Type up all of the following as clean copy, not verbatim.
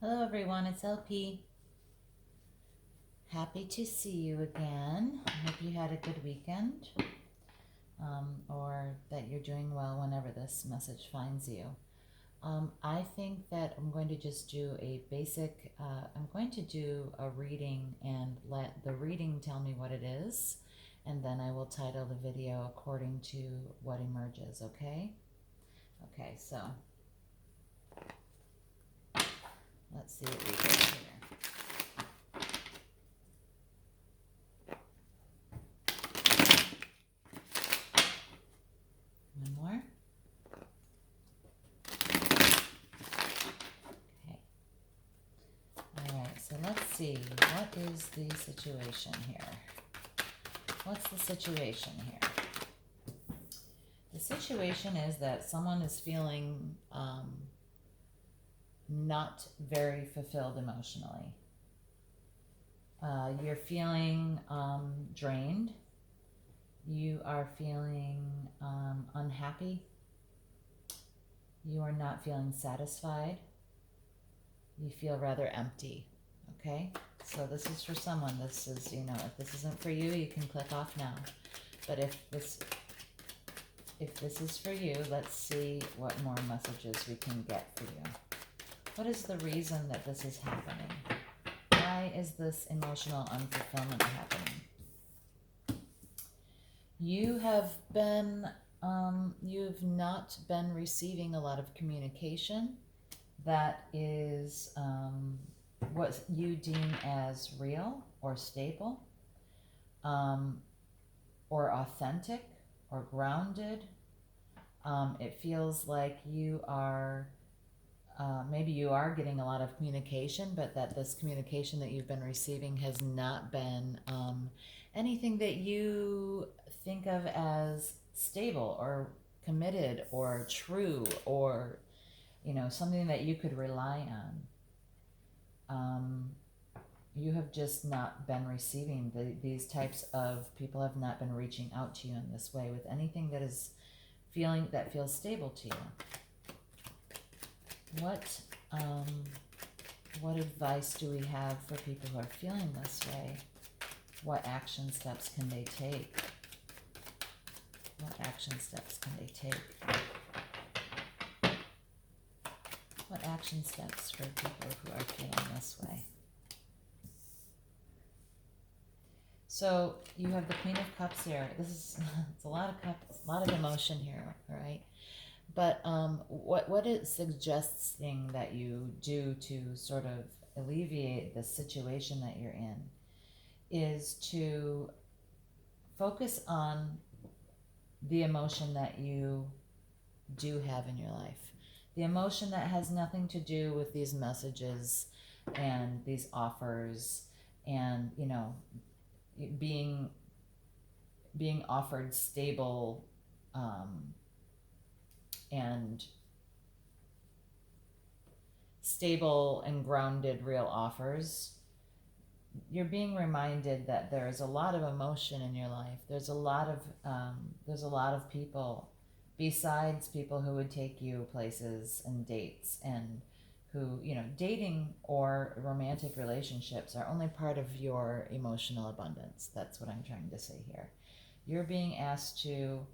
Hello everyone, it's LP. Happy to see you again. I hope you had a good weekend, or that you're doing well whenever this message finds you. I think that I'm going to just do a basic, I'm going to do a reading and let the reading tell me what it is, and then I will title the video according to what emerges, okay? Okay, so let's see what we get here. One more. Okay. All right, so let's see. What is the situation here? What's the situation here? The situation is that someone is feeling not very fulfilled emotionally. You're feeling drained. You are feeling unhappy. You are not feeling satisfied. You feel rather empty. Okay? So this is for someone. This is, if this isn't for you, you can click off now. But if this is for you, let's see what more messages we can get for you. What is the reason that this is happening? Why is this emotional unfulfillment happening? You've not been receiving a lot of communication that is what you deem as real or stable, or authentic or grounded. It feels like you are, maybe you are getting a lot of communication, but that this communication that you've been receiving has not been anything that you think of as stable or committed or true, or something that you could rely on. You have just not been receiving these types of people have not been reaching out to you in this way with anything that feels stable to you. What advice do we have for people who are feeling this way? What action steps can they take? What action steps can they take? What action steps for people who are feeling this way? So you have the Queen of Cups here. It's a lot of cups, a lot of emotion here, right? But what it suggesting that you do to sort of alleviate the situation that you're in is to focus on the emotion that you do have in your life. The emotion that has nothing to do with these messages and these offers and, being offered stable and grounded real offers. You're being reminded that there's a lot of emotion in your life. There's a lot of people besides people who would take you places and dates, and who, dating or romantic relationships are only part of your emotional abundance. That's what I'm trying to say here. You're being asked to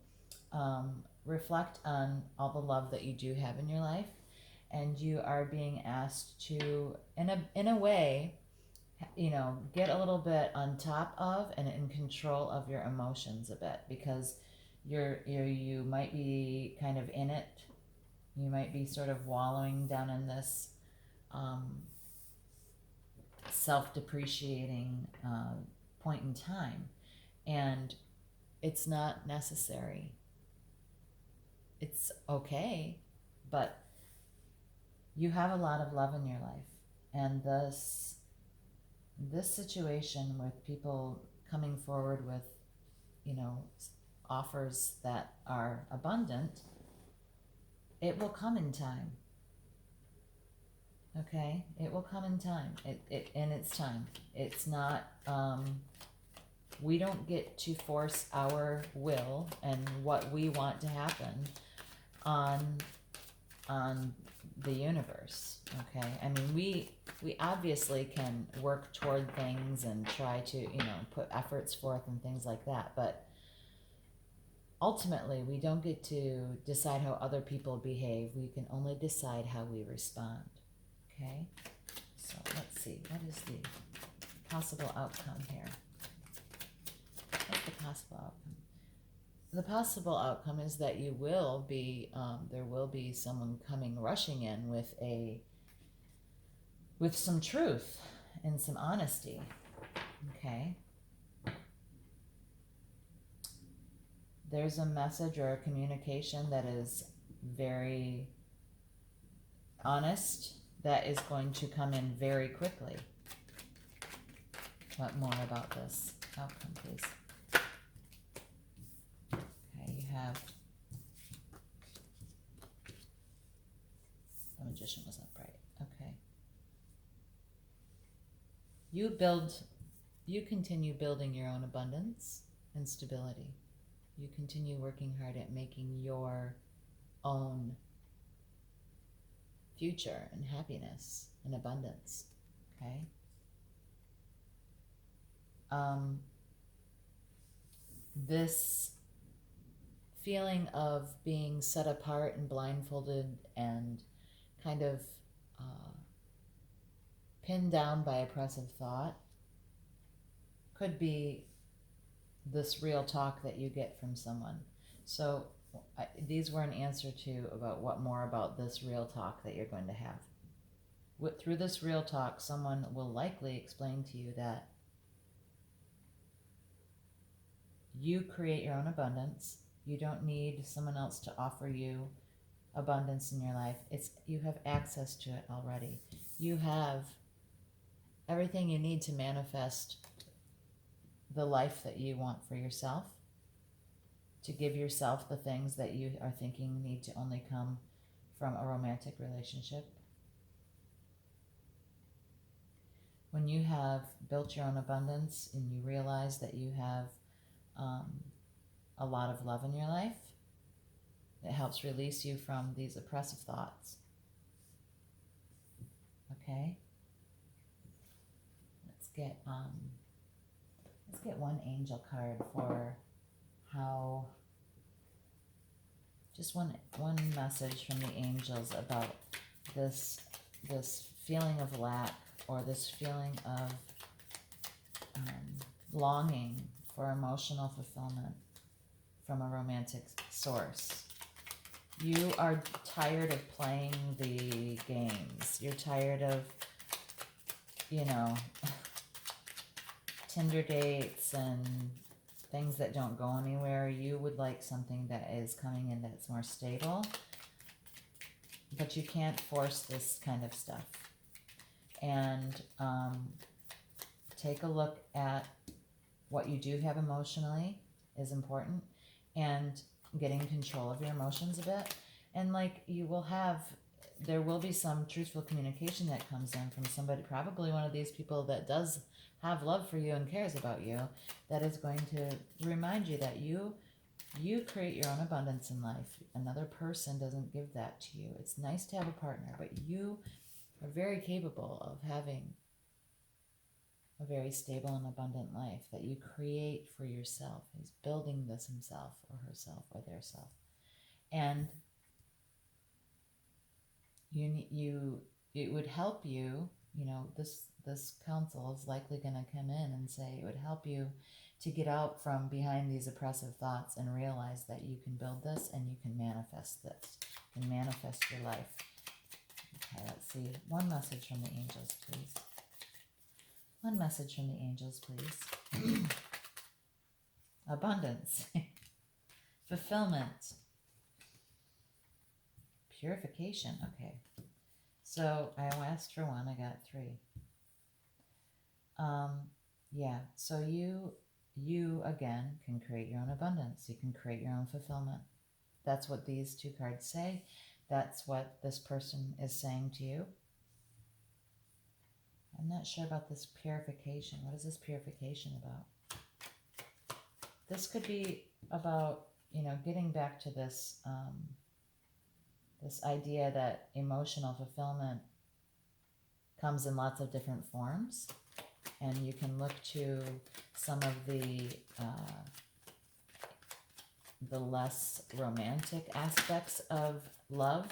reflect on all the love that you do have in your life, and you are being asked to, in a way, get a little bit on top of and in control of your emotions a bit, because you might be kind of in it. You might be sort of wallowing down in this self-depreciating point in time, and it's not necessary. It's okay, but you have a lot of love in your life, and this situation with people coming forward with, offers that are abundant, it will come in time. Okay, it will come in time. It in its time. It's not. We don't get to force our will and what we want to happen on the universe. Okay, I mean, we obviously can work toward things and try to, you know, put efforts forth and things like that, but ultimately we don't get to decide how other people behave. We can only decide how we respond. Okay, so let's see, what is the possible outcome here? What's the possible outcome? The possible outcome is that you will be, there will be someone coming rushing in with some truth and some honesty. Okay. There's a message or a communication that is very honest that is going to come in very quickly. What more about this outcome, please? Okay, you have the Magician was upright. Okay. You continue building your own abundance and stability. You continue working hard at making your own future and happiness and abundance. Okay. This feeling of being set apart and blindfolded and kind of pinned down by oppressive thought could be this real talk that you get from someone. So these were an answer to about what more about this real talk that you're going to have. Through this real talk, someone will likely explain to you that you create your own abundance. You don't need someone else to offer you abundance in your life. You have access to it already. You have everything you need to manifest the life that you want for yourself, to give yourself the things that you are thinking need to only come from a romantic relationship. When you have built your own abundance and you realize that you have a lot of love in your life, it helps release you from these oppressive thoughts. Okay? Let's get one angel card for how, just one message from the angels about this feeling of lack, or this feeling of longing for emotional fulfillment from a romantic source. You are tired of playing the games. You're tired of, Tinder dates and things that don't go anywhere. You would like something that is coming in that's more stable, but you can't force this kind of stuff. And take a look at what you do have emotionally is important, and getting control of your emotions a bit. And there will be some truthful communication that comes in from somebody, probably one of these people that does have love for you and cares about you, that is going to remind you that you create your own abundance in life. Another person doesn't give that to you. It's nice to have a partner, but you are very capable of having a very stable and abundant life that you create for yourself. He's building this himself or herself or their self. And it would help you, this counsel is likely going to come in and say it would help you to get out from behind these oppressive thoughts and realize that you can build this and you can manifest this. You can manifest your life. Okay, let's see. One message from the angels, please. One message from the angels, please. Abundance. Fulfillment. Purification. Okay. So I asked for one, I got 3. Yeah, so you again can create your own abundance. You can create your own fulfillment. That's what these 2 cards say. That's what this person is saying to you. I'm not sure about this purification. What is this purification about? This could be about, getting back to this This idea that emotional fulfillment comes in lots of different forms, and you can look to some of the less romantic aspects of love.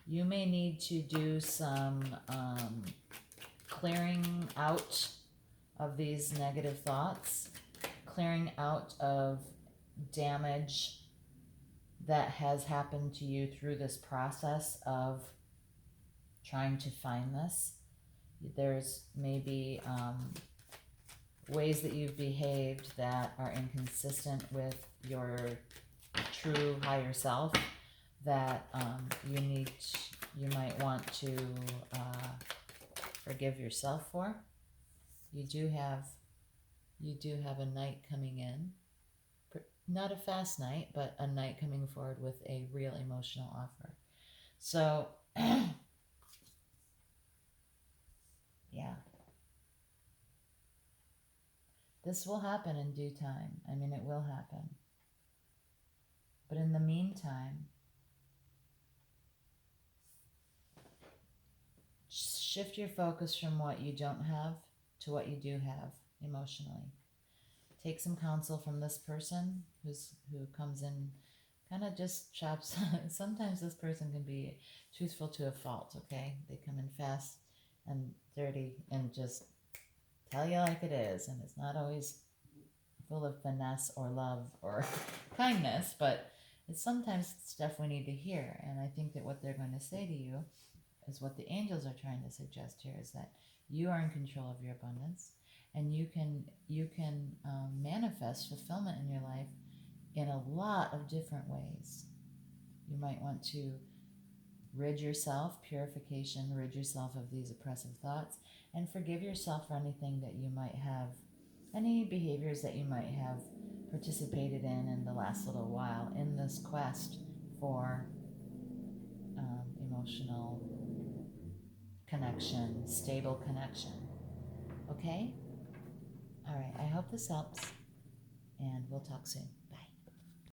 You may need to do some clearing out of these negative thoughts, clearing out of damage that has happened to you through this process of trying to find this. There's maybe ways that you've behaved that are inconsistent with your true higher self that you might want to forgive yourself for. You do have a night coming in, not a fast night, but a night coming forward with a real emotional offer. So yeah, this will happen in due time. I mean, it will happen. But in the meantime, shift your focus from what you don't have to what you do have emotionally. Take some counsel from this person who comes in, kind of just chops. Sometimes this person can be truthful to a fault, okay? They come in fast and dirty and just tell you like it is, and it's not always full of finesse or love or kindness, but it's sometimes stuff we need to hear. And I think that what they're going to say to you is what the angels are trying to suggest here, is that you are in control of your abundance, and you can manifest fulfillment in your life in a lot of different ways. You might want to rid yourself of these oppressive thoughts, and forgive yourself for anything that you might have, any behaviors that you might have participated in the last little while in this quest for emotional connection, stable connection. Okay? All right, I hope this helps, and we'll talk soon.